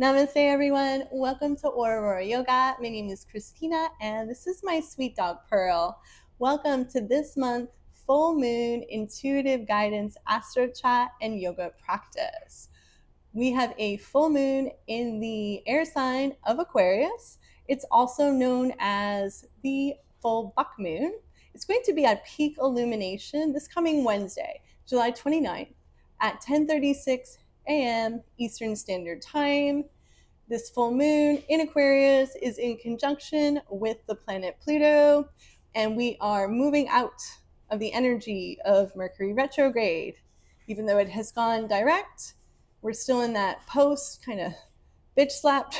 Namaste, everyone. Welcome to Aurora Yoga. My name is Christina, and this is my sweet dog, Pearl. Welcome to this month full moon intuitive guidance astro chat and yoga practice. We have a full moon in the air sign of Aquarius. It's also known as the full buck moon. It's going to be at peak illumination this coming Wednesday, July 29th at 10:36 a.m. Eastern Standard Time. This full moon in Aquarius is in conjunction with the planet Pluto, and we are moving out of the energy of Mercury retrograde. Even though it has gone direct, we're still in that post kind of bitch slapped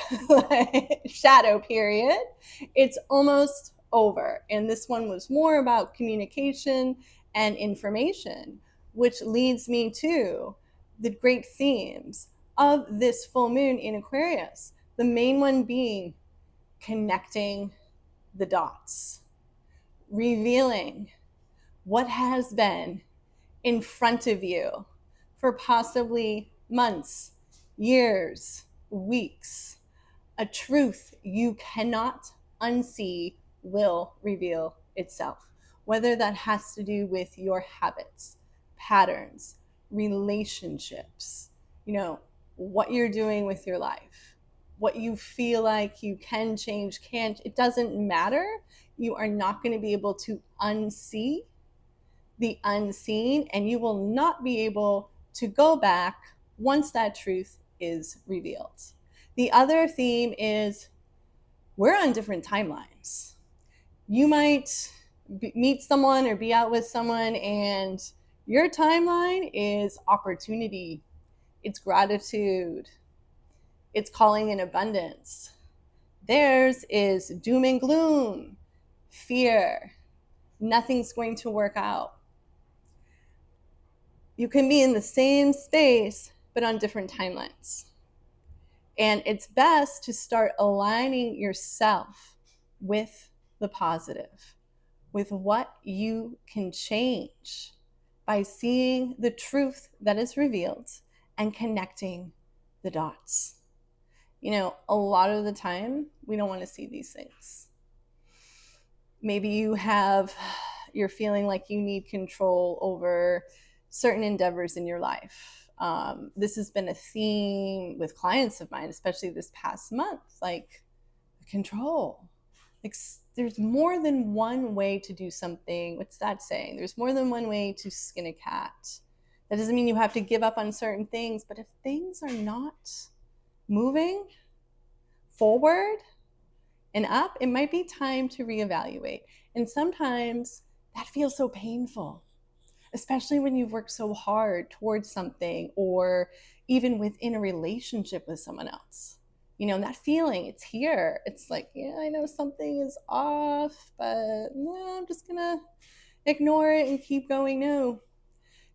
shadow period. It's almost over. And this one was more about communication and information, which leads me to the great themes of this full moon in Aquarius. The main one being connecting the dots, revealing what has been in front of you for possibly months, years, weeks. A truth you cannot unsee will reveal itself, whether that has to do with your habits, patterns, relationships, what you're doing with your life, what you feel like you can change, can't. It doesn't matter. You are not going to be able to unsee the unseen, and you will not be able to go back once that truth is revealed. The other theme is we're on different timelines. You might meet someone or be out with someone, and your timeline is opportunity, it's gratitude, it's calling in abundance. Theirs is doom and gloom, fear, nothing's going to work out. You can be in the same space, but on different timelines. And it's best to start aligning yourself with the positive, with what you can change by seeing the truth that is revealed and connecting the dots. A lot of the time, we don't want to see these things. Maybe you're feeling like you need control over certain endeavors in your life. This has been a theme with clients of mine, especially this past month, like control. Like, there's more than one way to do something. What's that saying? There's more than one way to skin a cat. That doesn't mean you have to give up on certain things, but if things are not moving forward and up, it might be time to reevaluate. And sometimes that feels so painful, especially when you've worked so hard towards something, or even within a relationship with someone else. That feeling, it's here. It's like, yeah, I know something is off, but I'm just gonna ignore it and keep going. No,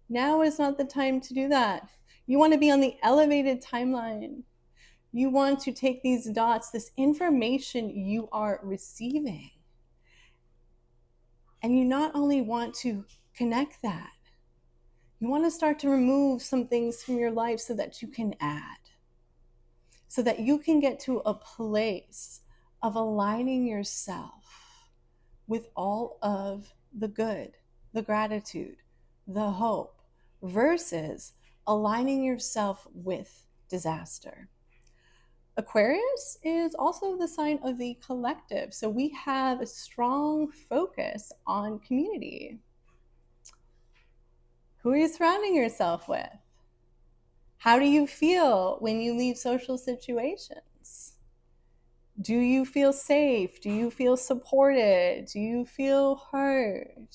now is not the time to do that. You want to be on the elevated timeline. You want to take these dots, this information you are receiving, and you not only want to connect that, you want to start to remove some things from your life so that you can add, so that you can get to a place of aligning yourself with all of the good, the gratitude, the hope, versus aligning yourself with disaster. Aquarius is also the sign of the collective, so we have a strong focus on community. Who are you surrounding yourself with? How do you feel when you leave social situations? Do you feel safe? Do you feel supported? Do you feel heard?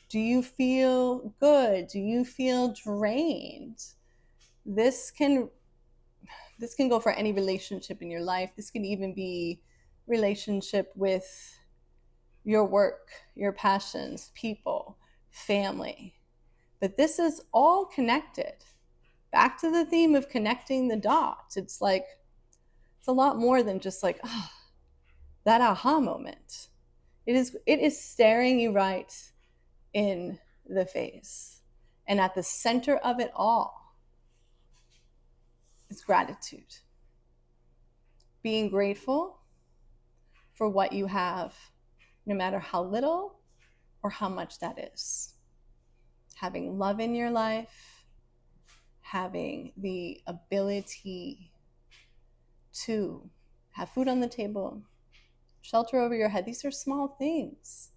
Do you feel good? Do you feel drained? This can go for any relationship in your life. This can even be relationship with your work, your passions, people, family. But this is all connected. Back to the theme of connecting the dots. It's a lot more than just like, that aha moment. It is staring you right in the face. And at the center of it all is gratitude. being grateful for what you have, no matter how little or how much that is. Having love in your life, having the ability to have food on the table, shelter over your head. These are small things.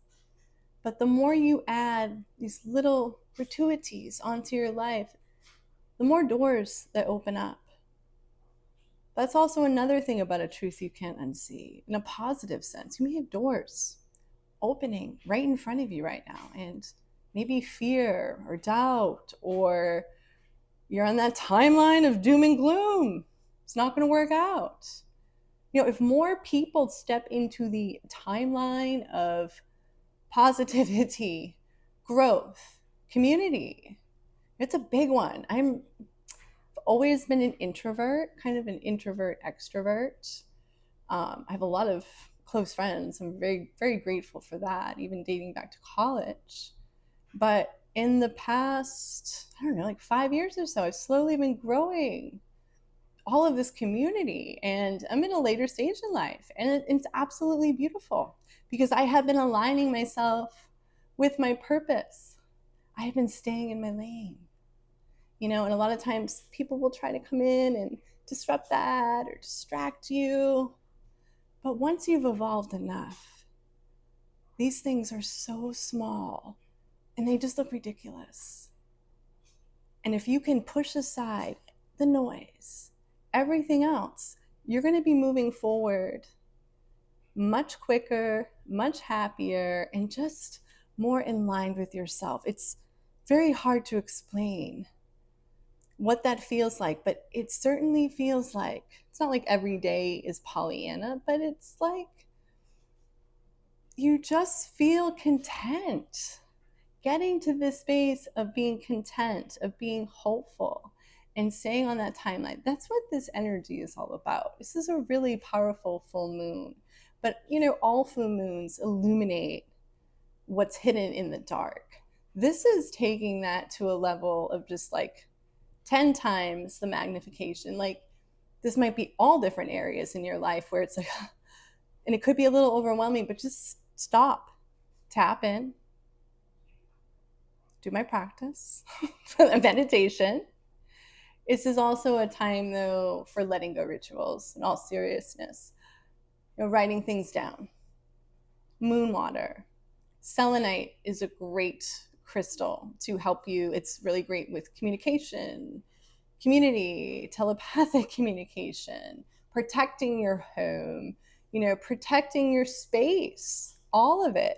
But the more you add these little gratuities onto your life, the more doors that open up. That's also another thing about a truth you can't unsee. In a positive sense, you may have doors opening right in front of you right now, and maybe fear or doubt, or you're on that timeline of doom and gloom. It's not going to work out. If more people step into the timeline of positivity, growth, community, it's a big one. I've always been an introvert, kind of an introvert extrovert. I have a lot of close friends. I'm very, very grateful for that, even dating back to college. But in the past, I don't know, like 5 years or so, I've slowly been growing all of this community, and I'm in a later stage in life, and it's absolutely beautiful because I have been aligning myself with my purpose. I have been staying in my lane, and a lot of times people will try to come in and disrupt that or distract you. But once you've evolved enough, these things are so small and they just look ridiculous. And if you can push aside the noise, everything else, you're going to be moving forward much quicker, much happier, and just more in line with yourself. It's very hard to explain what that feels like, but it certainly feels like, it's not like every day is Pollyanna, but it's like you just feel content. Getting to this space of being content, of being hopeful, and staying on that timeline. That's what this energy is all about. This is a really powerful full moon. But, all full moons illuminate what's hidden in the dark. This is taking that to a level of just like 10 times the magnification. Like, this might be all different areas in your life where it's like, and it could be a little overwhelming, but just stop, tap in, do my practice, meditation. This is also a time, though, for letting go rituals in all seriousness. Writing things down. Moon water. Selenite is a great crystal to help you. It's really great with communication, community, telepathic communication, protecting your home, protecting your space, all of it.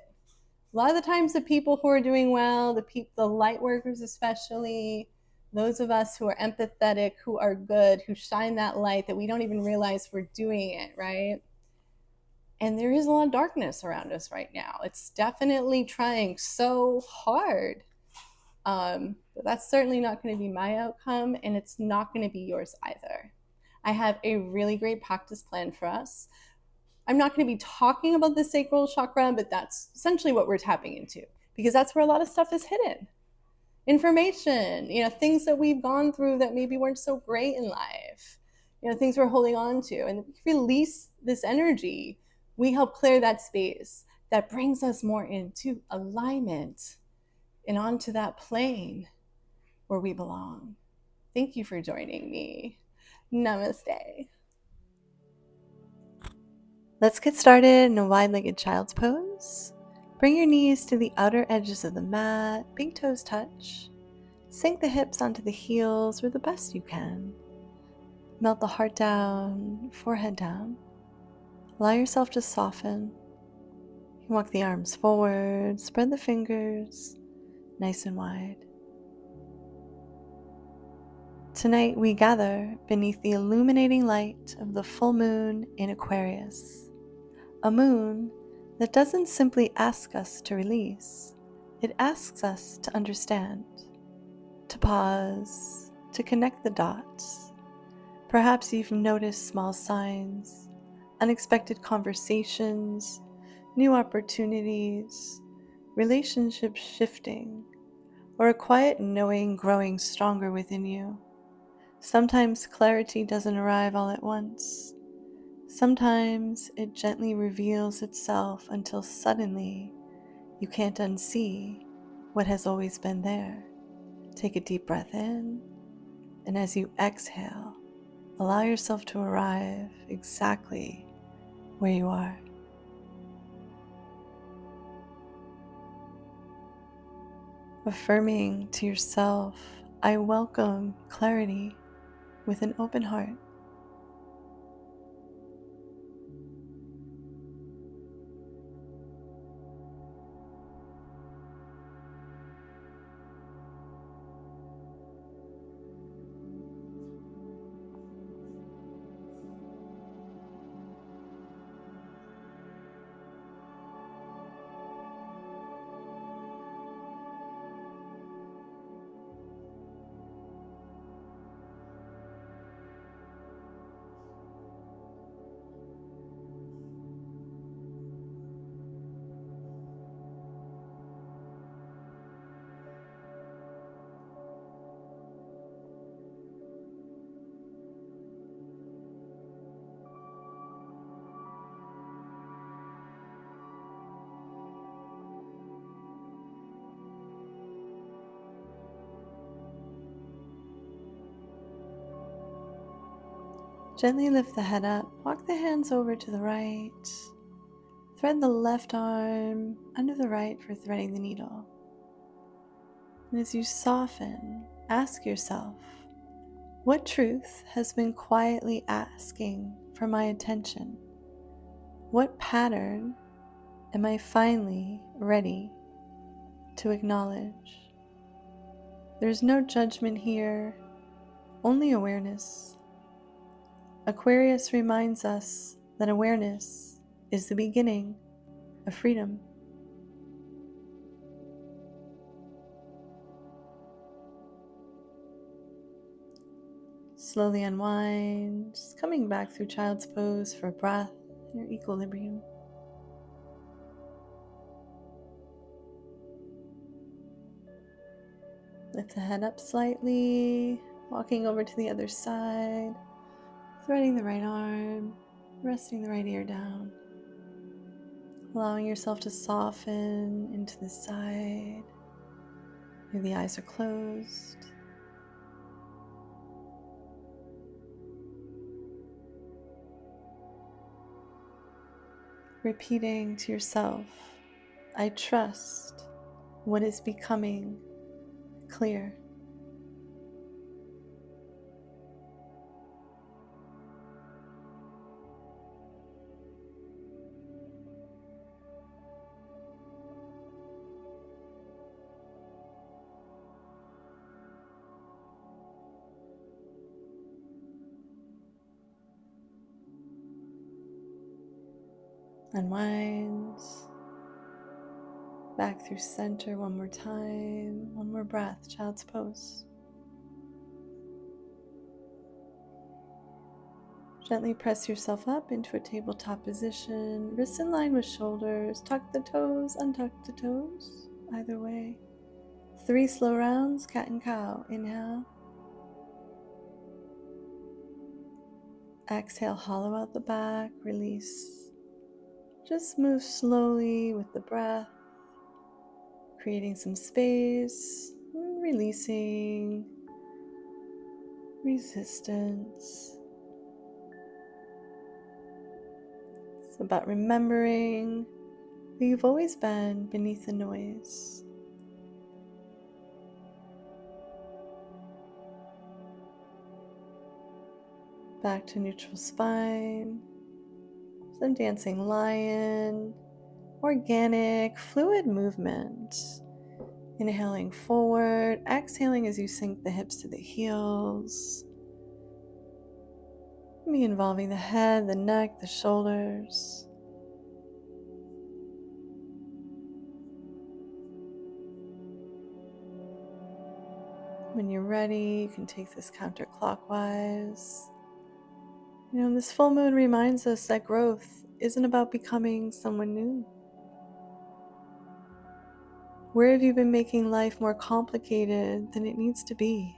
A lot of the times the people who are doing well, the light workers especially, those of us who are empathetic, who are good, who shine that light that we don't even realize we're doing it, right? And there is a lot of darkness around us right now. It's definitely trying so hard. But that's certainly not going to be my outcome, and it's not going to be yours either. I have a really great practice plan for us. I'm not going to be talking about the sacral chakra, but that's essentially what we're tapping into, because that's where a lot of stuff is hidden. Information, things that we've gone through that maybe weren't so great in life, things we're holding on to. And if we release this energy, we help clear that space that brings us more into alignment and onto that plane where we belong. Thank you for joining me. Namaste. Let's get started in a wide-legged child's pose. Bring your knees to the outer edges of the mat, big toes touch. Sink the hips onto the heels or the best you can. Melt the heart down, forehead down. Allow yourself to soften. You can walk the arms forward, spread the fingers, nice and wide. Tonight we gather beneath the illuminating light of the full moon in Aquarius. A moon that doesn't simply ask us to release, it asks us to understand, to pause, to connect the dots. Perhaps you've noticed small signs, unexpected conversations, new opportunities, relationships shifting, or a quiet knowing growing stronger within you. Sometimes clarity doesn't arrive all at once. Sometimes it gently reveals itself until suddenly you can't unsee what has always been there. Take a deep breath in, and as you exhale, allow yourself to arrive exactly where you are. Affirming to yourself, I welcome clarity with an open heart. Gently lift the head up, walk the hands over to the right, thread the left arm under the right for threading the needle. And as you soften, ask yourself, what truth has been quietly asking for my attention? What pattern am I finally ready to acknowledge? There's no judgment here, only awareness. Aquarius reminds us that awareness is the beginning of freedom. Slowly unwind, just coming back through child's pose for breath and your equilibrium. Lift the head up slightly, walking over to the other side, threading the right arm, resting the right ear down, allowing yourself to soften into the side. Maybe the eyes are closed. Repeating to yourself, I trust what is becoming clear. Unwind. Back through center one more time. One more breath, child's pose. Gently press yourself up into a tabletop position. Wrists in line with shoulders. Tuck the toes, untuck the toes. Either way. 3 slow rounds, cat and cow. Inhale. Exhale, hollow out the back, release. Just move slowly with the breath, creating some space, releasing resistance. It's about remembering that you've always been beneath the noise. Back to neutral spine, some dancing lion, organic, fluid movement. Inhaling forward, exhaling as you sink the hips to the heels. Maybe involving the head, the neck, the shoulders. When you're ready, you can take this counterclockwise. This full moon reminds us that growth isn't about becoming someone new. Where have you been making life more complicated than it needs to be?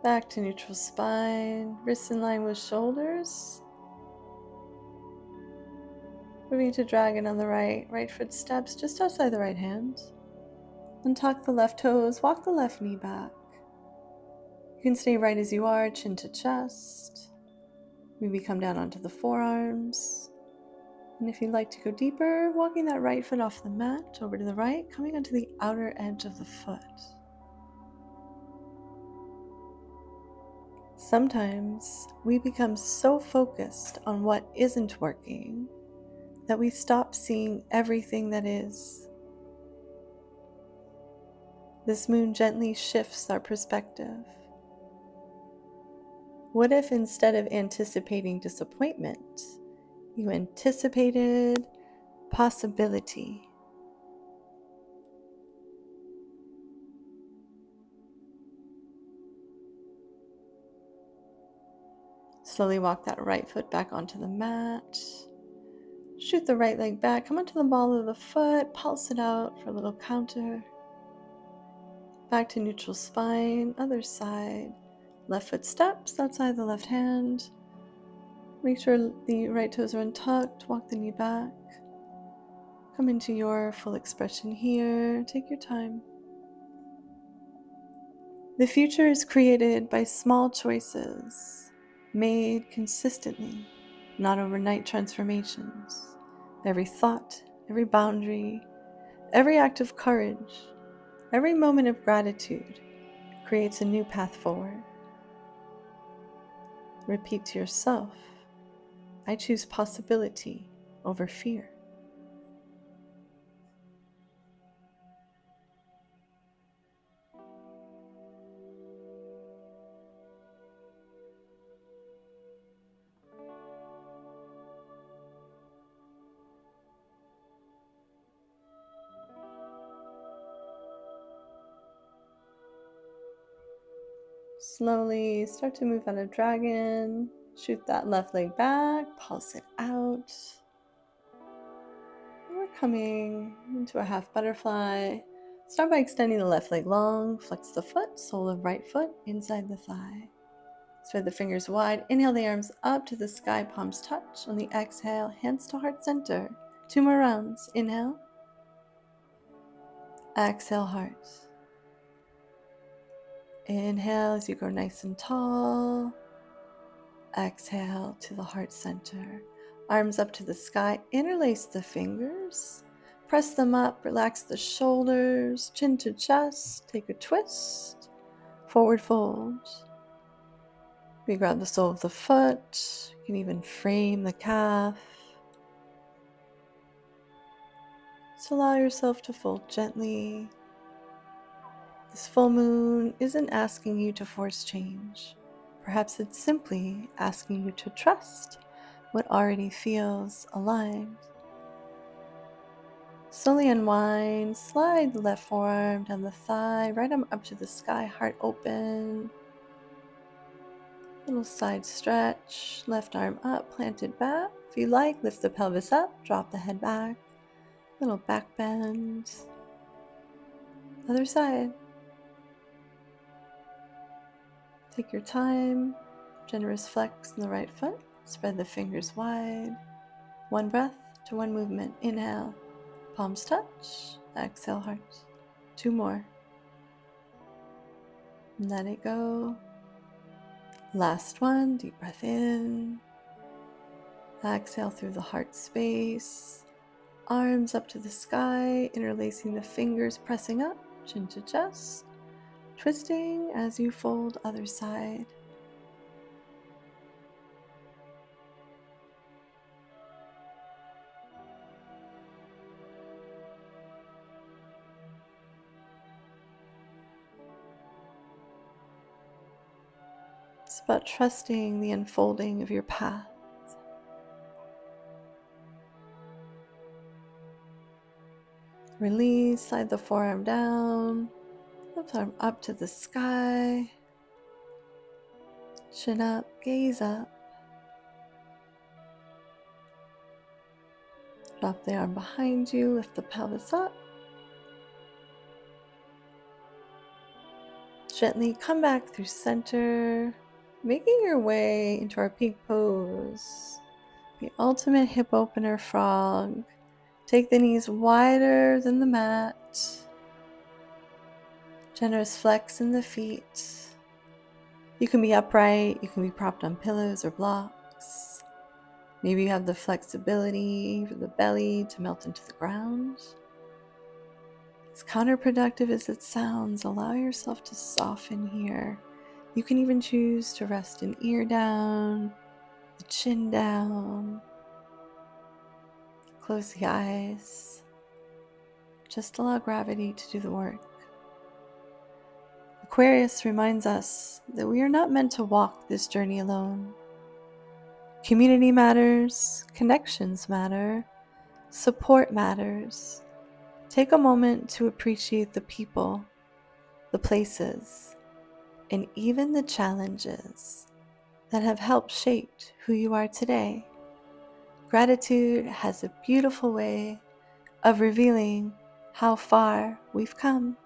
Back to neutral spine, wrists in line with shoulders. Moving to dragon on the right, right foot steps just outside the right hand. Untuck the left toes, walk the left knee back. You can stay right as you are, chin to chest. Maybe come down onto the forearms. And if you'd like to go deeper, walking that right foot off the mat, over to the right, coming onto the outer edge of the foot. Sometimes we become so focused on what isn't working that we stop seeing everything that is. This moon gently shifts our perspective. What if instead of anticipating disappointment, you anticipated possibility? Slowly walk that right foot back onto the mat. Shoot the right leg back, come onto the ball of the foot, pulse it out for a little counter. Back to neutral spine, other side. Left foot steps outside the left hand. Make sure the right toes are untucked, walk the knee back. Come into your full expression here, take your time. The future is created by small choices, made consistently, not overnight transformations. Every thought, every boundary, every act of courage, every moment of gratitude creates a new path forward. Repeat to yourself, I choose possibility over fear. Slowly start to move out of dragon. Shoot that left leg back, pulse it out. We're coming into a half butterfly. Start by extending the left leg long, flex the foot, sole of right foot inside the thigh. Spread the fingers wide, inhale the arms up to the sky, palms touch. On the exhale, hands to heart center. 2 more rounds. Inhale. Exhale, heart. Inhale as you grow nice and tall. Exhale to the heart center. Arms up to the sky, interlace the fingers. Press them up, relax the shoulders, chin to chest, take a twist, forward fold. We grab the sole of the foot, you can even frame the calf. So allow yourself to fold gently. This full moon isn't asking you to force change. Perhaps it's simply asking you to trust what already feels aligned. Slowly unwind, slide the left forearm down the thigh, right arm up to the sky, heart open. Little side stretch, left arm up, planted back. If you like, lift the pelvis up, drop the head back. Little back bend. Other side. Take your time. Generous flex in the right foot. Spread the fingers wide. 1 breath to 1 movement. Inhale, palms touch. Exhale, heart. 2 more. Let it go. Last one, deep breath in. Exhale through the heart space. Arms up to the sky, interlacing the fingers, pressing up, chin to chest. Twisting as you fold, other side. It's about trusting the unfolding of your path. Release, slide the forearm down, left arm up to the sky. Chin up, gaze up. Drop the arm behind you, lift the pelvis up. Gently come back through center, making your way into our peak pose, the ultimate hip opener frog. Take the knees wider than the mat. Generous flex in the feet. You can be upright, you can be propped on pillows or blocks. Maybe you have the flexibility for the belly to melt into the ground. As counterproductive as it sounds, allow yourself to soften here. You can even choose to rest an ear down, the chin down. Close the eyes. Just allow gravity to do the work. Aquarius reminds us that we are not meant to walk this journey alone. Community matters, connections matter, support matters. Take a moment to appreciate the people, the places, and even the challenges that have helped shape who you are today. Gratitude has a beautiful way of revealing how far we've come.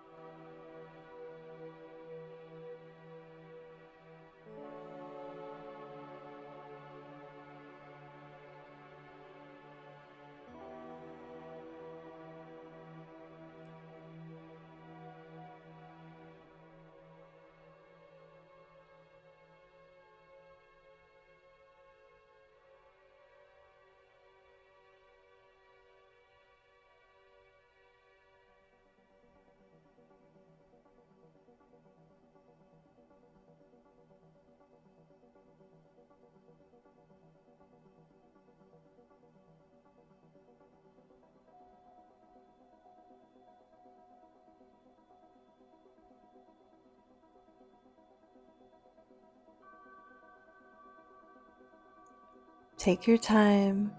Take your time,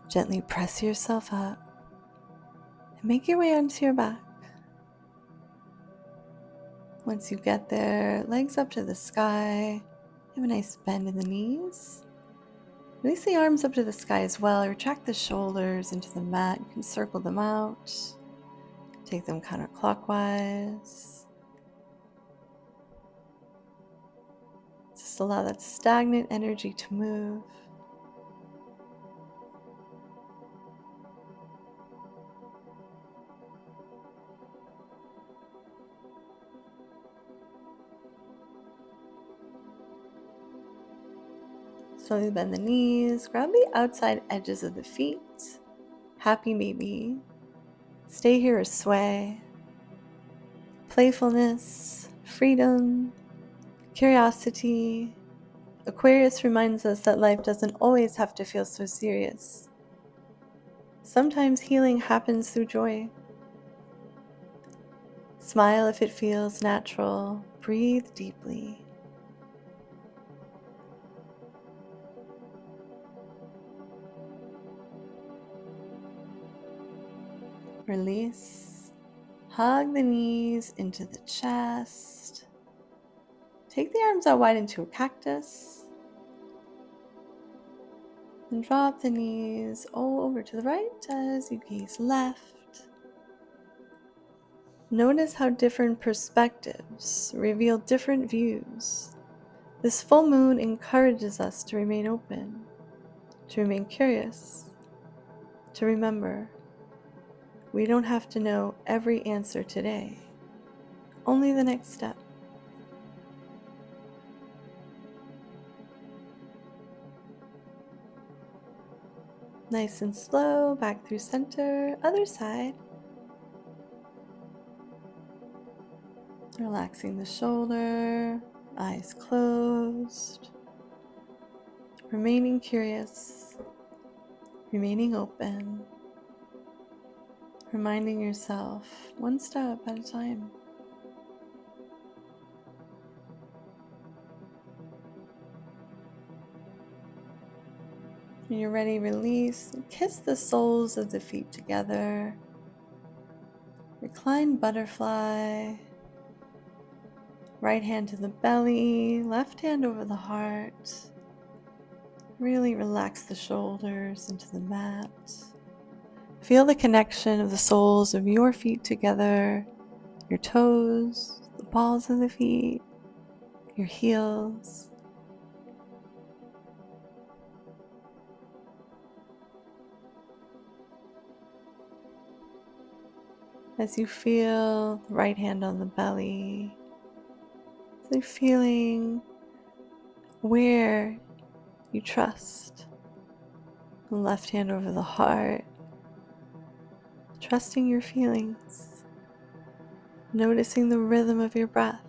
gently press yourself up, and make your way onto your back. Once you get there, legs up to the sky, have a nice bend in the knees. Release the arms up to the sky as well. Retract the shoulders into the mat. You can circle them out. Take them counterclockwise. Just allow that stagnant energy to move. Slowly bend the knees. Grab the outside edges of the feet. Happy baby. Stay here or sway. Playfulness, freedom, curiosity. Aquarius reminds us that life doesn't always have to feel so serious. Sometimes healing happens through joy. Smile if it feels natural. Breathe deeply. Release. Hug the knees into the chest. Take the arms out wide into a cactus. And drop the knees all over to the right as you gaze left. Notice how different perspectives reveal different views. This full moon encourages us to remain open, to remain curious, to remember we don't have to know every answer today, only the next step. Nice and slow, back through center, other side. Relaxing the shoulder, eyes closed. Remaining curious, remaining open. Reminding yourself one step at a time. When you're ready, release. Kiss the soles of the feet together. Recline butterfly. Right hand to the belly, left hand over the heart. Really relax the shoulders into the mat. Feel the connection of the soles of your feet together, your toes, the balls of the feet, your heels. As you feel the right hand on the belly, so feeling where you trust. The left hand over the heart, trusting your feelings, noticing the rhythm of your breath,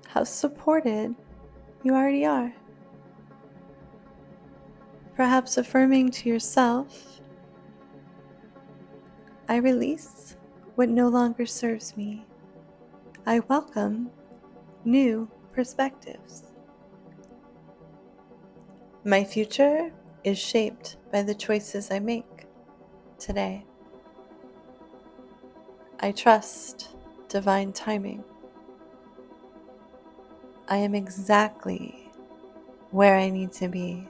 how supported you already are. Perhaps affirming to yourself, I release what no longer serves me. I welcome new perspectives. My future is shaped by the choices I make today. I trust divine timing. I am exactly where I need to be.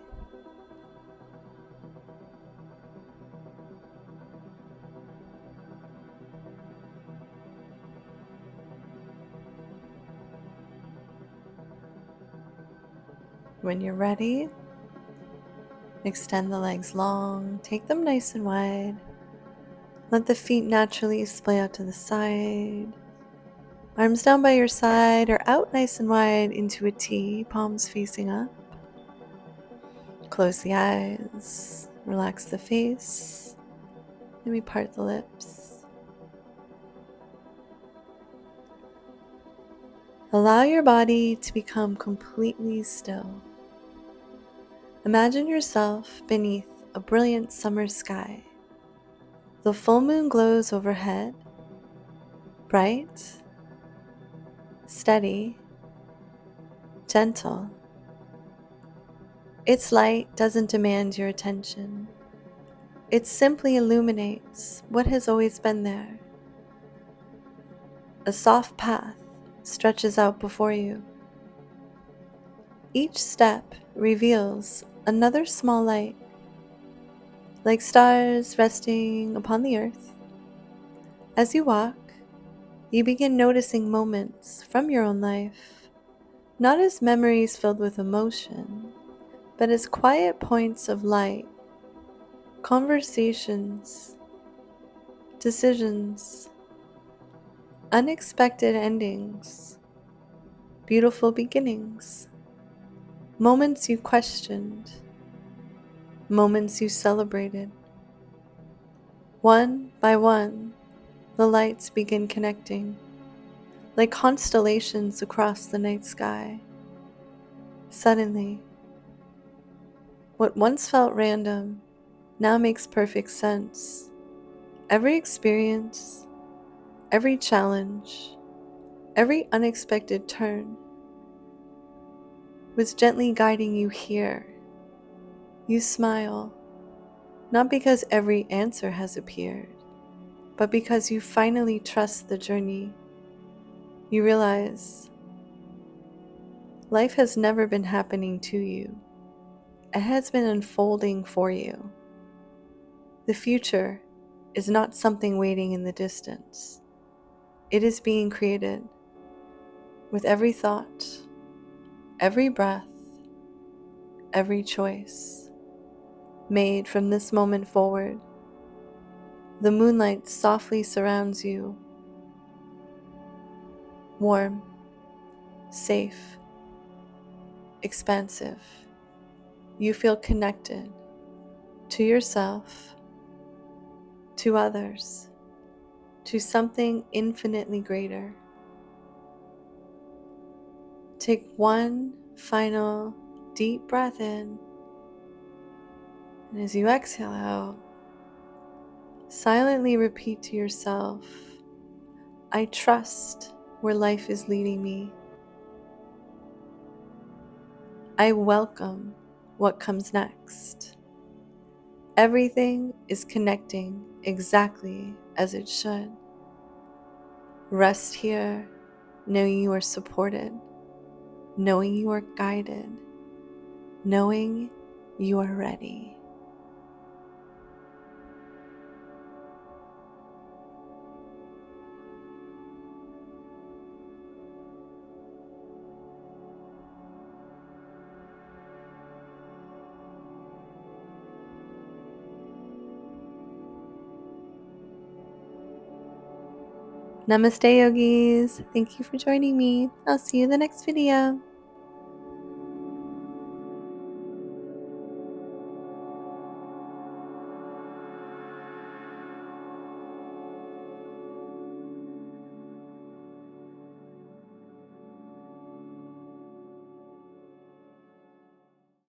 When you're ready, extend the legs long, take them nice and wide. Let the feet naturally splay out to the side. Arms down by your side or out nice and wide into a T, palms facing up. Close the eyes, relax the face, and we part the lips. Allow your body to become completely still. Imagine yourself beneath a brilliant summer sky. The full moon glows overhead, bright, steady, gentle. Its light doesn't demand your attention. It simply illuminates what has always been there. A soft path stretches out before you. Each step reveals another small light, like stars resting upon the earth. As you walk, you begin noticing moments from your own life, not as memories filled with emotion, but as quiet points of light, conversations, decisions, unexpected endings, beautiful beginnings, moments you questioned, moments you celebrated. One by one, the lights begin connecting, like constellations across the night sky. Suddenly, what once felt random now makes perfect sense. Every experience, every challenge, every unexpected turn was gently guiding you here. You smile, not because every answer has appeared, but because you finally trust the journey. You realize life has never been happening to you. It has been unfolding for you. The future is not something waiting in the distance. It is being created with every thought, every breath, every choice made from this moment forward. The moonlight softly surrounds you, warm, safe, expansive. You feel connected to yourself, to others, to something infinitely greater. Take one final deep breath in, and as you exhale out, silently repeat to yourself, I trust where life is leading me. I welcome what comes next. Everything is connecting exactly as it should. Rest here, knowing you are supported, knowing you are guided, knowing you are ready. Namaste, yogis. Thank you for joining me. I'll see you in the next video.